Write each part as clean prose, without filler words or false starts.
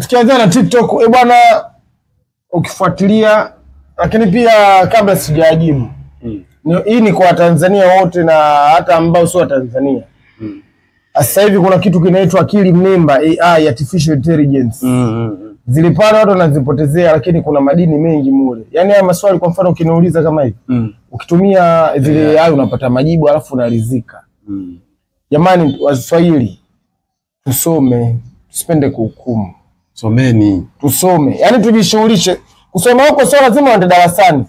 Tukianza na TikTok bwana, ukifuatilia, lakini pia kabla sijajibu. Hii ni kwa Tanzania wote na hata ambao sio Tanzania. Sasa hivi kuna kitu kinaitwa akili mnemba, AI, artificial intelligence. Zilipana watu wanazipotezea, lakini kuna madini mengi mule. Yaani haya maswali kwa mfano ukiniuliza kama hivi, ukitumia zile AI unapata majibu alafu unaridhika. Jamani Waswahili, tusome, tusipende kuhukumu. Someni, tusome. Yaani tujishughulishe. Kusoma huko sio lazima uende darasani.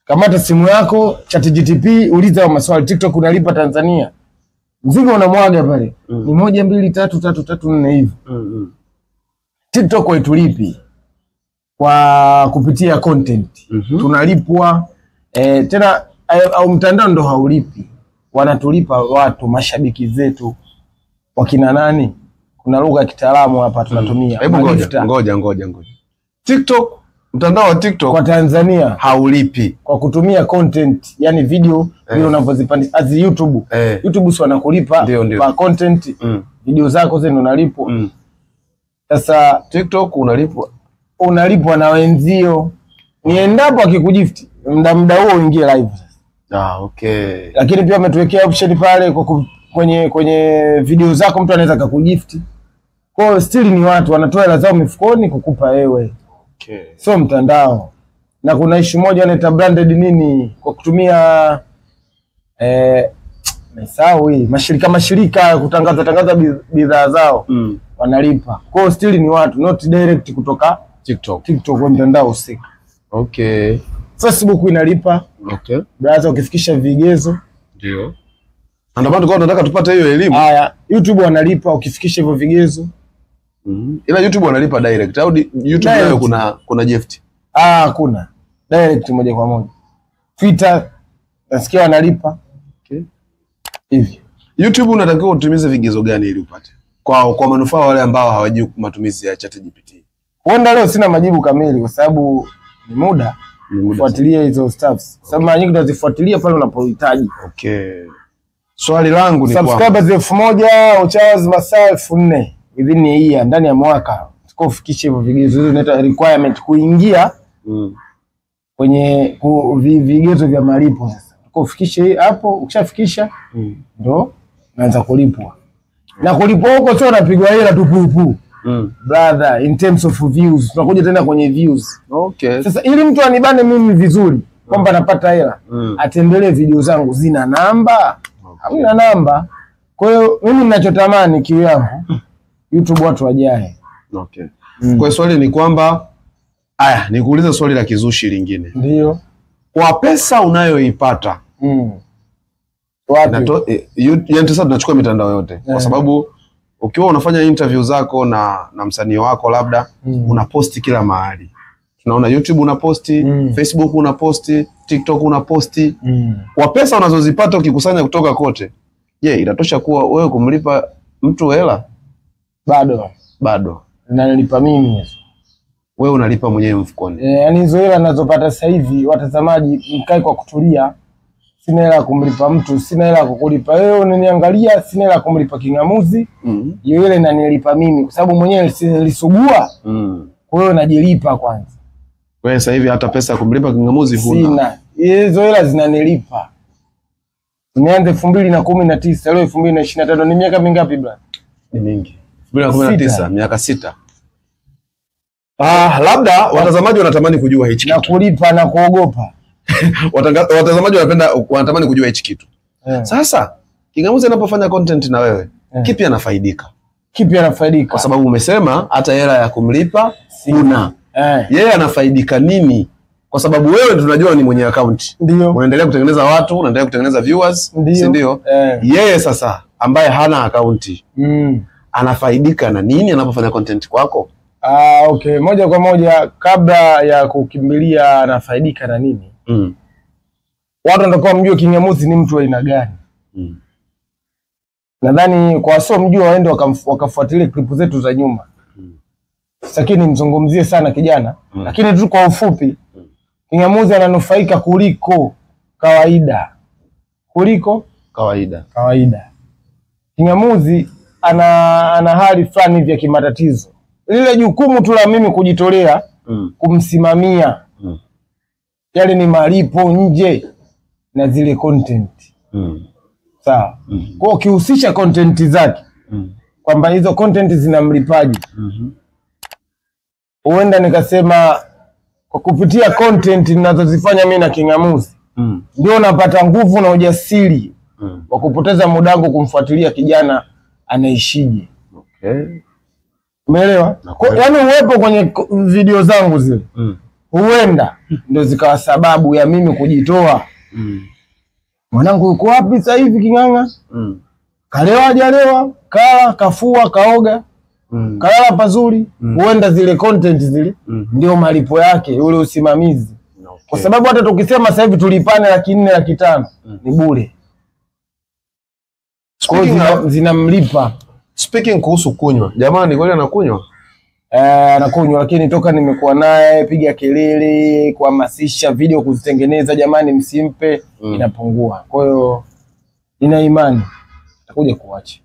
Kamata simu yako, ChatGPT, uliza wa maswali. TikTok unalipa Tanzania. Mzigo unamwaga pale. Ni 1 2 3 3 3 4 hivi. TikTok haitulipi kwa kupitia content. Tunalipwa tena au mtandao ndo haulipi. Wanatulipa watu, mashabiki zetu. Wakina nani? Kuna lugha ya kitaalamu hapa tunatumia. Hebu ngoja. TikTok, mtandao wa TikTok kwa Tanzania haulipi kwa kutumia content, yani video vile unavyozipandisha as YouTube. YouTube sio wanakulipa kwa content. Video zako zile unalipwa. Sasa TikTok unalipwa na wenzio. Niendapo akikugift muda huo uingie live. Okay. Lakini pia umetuwekea option pale kwa kwenye video zako mtu anaweza kukugift. Kwa hiyo still ni watu wanatoa hela zao mifukoni kukupa wewe. Okay. Sio mtandao. Na kuna issue moja inaitwa branded nini kwa kutumia mesao hii mashirika kutangaza bidhaa zao. Wanalipa. Kwa hiyo still ni watu, not direct kutoka TikTok kwa mtandao usika. Okay. Facebook inalipa. Okay. Browser ukifikisha vigezo. Ndio. Ndio maana tunataka tupate hiyo elimu. Haya, YouTube wanalipa ukifikisha hivyo vigezo. Ila YouTube wanalipa direct au YouTube nayo kuna gift? Kuna direct moja kwa moja. Twitter nasikia wanalipa. Okay. Hivi. YouTube unatakiwa utumize vigezo gani ili upate? Kwa manufaa wale ambao hawajui matumizi ya ChatGPT. Huenda leo sina majibu kamili kwa sababu ni muda kufuatilia hizo stuffs. Sababu mara nyingi tunazifuatilia pale unapohitaji. Okay. Swali langu ni kwa subscribers 1000, uchazi masaa 4000 within a year, ndani ya mwaka. Tukofikisha hivyo vigezo, hizo inaitwa requirement kuingia kwenye vigezo vya malipo. Sasa tukofikisha hapo, ukishafikisha ndo naanza kulipwa. Na kulipwa huko sio unapigwa hela tu pupu. Brother, in terms of views, tunakuja tena kwenye views. Okay. Sasa ili mtu anibane mimi vizuri kwamba napata hela, atembelee video zangu zina namba. Hamna namba. Kwa hiyo mimi ninachotamani kiu yangu YouTube watu wajae. Okay. Kwa swali ni kwamba nikuuliza swali la kizushi lingine. Ndio. Kwa pesa unayoipata. Wapi? Yaani sasa tunachukua mitandao yote. Kwa sababu ukiwa unafanya interview zako na msanii wako labda unaposti kila mahali. Tunaona YouTube unaposti, Facebook unaposti, TikTok unaposti. Kwa pesa unazozipata ukikusanya kutoka kote, inatosha kuwa wewe kumlipa mtu hela? Bado. Nalipa mimi hizo. Wewe unalipa mwenyewe mfukoni. Yaani hizo hela ninazopata sasa hivi watazamaji mkae kwa kutulia. Sina hela kumlipa mtu, sina hela kukulipa wewe, unaniangalia, sina hela kumlipa kingamuzi. Hiyo ile inanilipa mimi kwa sababu mwenyewe nilisugua. Kwa hiyo najilipa kwanza. Wewe sasa hivi hata pesa ya kumlipa kingamuzi huna? Sina. Hizo hela zinanilipa. Nianze 2019, leo 2025, ni miaka mingapi bwana? Ni mingi. 2019, miaka 6. Labda watazamaji wanatamani kujua hichi kitu. Na kulipa na kuogopa. Watazamaji wanatamani kujua hichi kitu. Sasa kingamuzi anapofanya content na wewe, kipi anafaidika? Kwa sababu umesema hata hela ya kumlipa huna. Yeye anafaidika nini? Kwa sababu wewe tunajua ni mwenye account. Unaendelea kutengeneza watu, unaendelea kutengeneza viewers, si ndio? Yeye sasa ambaye hana account, anafaidika na nini anapofanya content kwako? Okay, moja kwa moja kabla ya kukimbilia anafaidika na nini? Watu wanatakiwa mjue kingamuzi ni mtu wa aina gani. Nadhani kwa wasio mjua waende wakafuatilia clip zetu za nyuma. Lakini mzungumzie sana kijana, lakini tu kwa ufupi. Kingamuzi ananufaika kuliko kawaida. Kawaida. Kingamuzi ana hali fulani vya kimatatizo. Lile jukumu tu la mimi kujitolea kumsimamia. Yale ni malipo nje na zile content. Sawa. Kwa ukihusisha content zake kwamba hizo content zinamlipaji. Huenda nikasema kwa kupitia content ninazozifanya mimi na Kingamuzi ndio napata nguvu na ujasiri wa kupoteza muda wangu kumfuatilia kijana anaishije. Umeelewa? Yaani uwepo kwenye video zangu zile huenda ndio zikawa sababu ya mimi kujitoa. Mwanangu yuko wapi sasa hivi King'ang'a? Kalewa hajalewa, kala, kafua, kaoga, kalala pazuri. Huenda zile content zile ndio malipo yake, ule usimamizi. Kwa sababu hata tukisema sasa hivi tulipane 400,000 500,000 ni bure. Zinamlipa. Speaking kuhusu kunywa, jamani kweli anakunywa? Anakunywa, lakini toka nimekuwa naye piga kelele kuhamasisha video kuzitengeneza, jamani msimpe, inapungua. Kwa hiyo nina imani atakuja kuacha.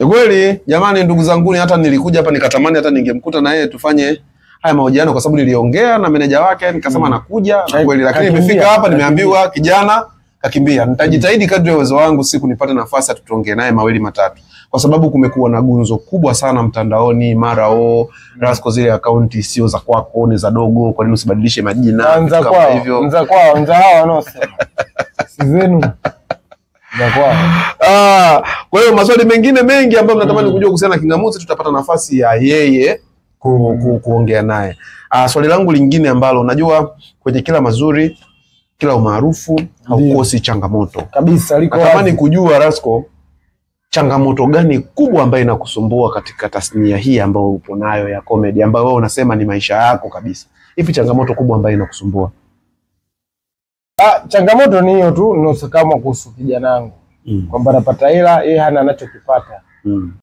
Kweli jamani, ndugu zangu, hata nilikuja hapa nikatamani hata ningemkuta na yeye tufanye haya mahojiano, kwa sababu niliongea na meneja wake nikasema nakuja, na kweli, lakini nimefika hapa nimeambiwa kijana kakimbia. Nitajitahidi kadri ya uwezo wangu siku nipate nafasi tuongee naye mawili matatu, kwa sababu kumekuwa na gunzo kubwa sana mtandaoni, mara Rasco zile akaunti sio za kwako, ni za dogo, kwa nini usibadilishe majina kama hivyo? Nza hao wanaosema si zenu. Kwa hiyo maswali mengine mengi ambayo mnatamani kujua kuhusiana na Kingamuzi tutapata nafasi ya yeye kuongea naye. Swali langu lingine ambalo najua kwenye kila mazuri, kila umaarufu haukosi changamoto. Kabisa liko. Natamani kujua Rasco, changamoto gani kubwa ambayo inakusumbua katika tasnia hii ambayo upo nayo ya comedy, ambayo wewe unasema ni maisha yako kabisa? Ipi changamoto kubwa ambayo inakusumbua? Changamoto ni hiyo tu, ninaosakama kuhusu kijana wangu. Kwamba anapata hela, yeye hana anachokipata.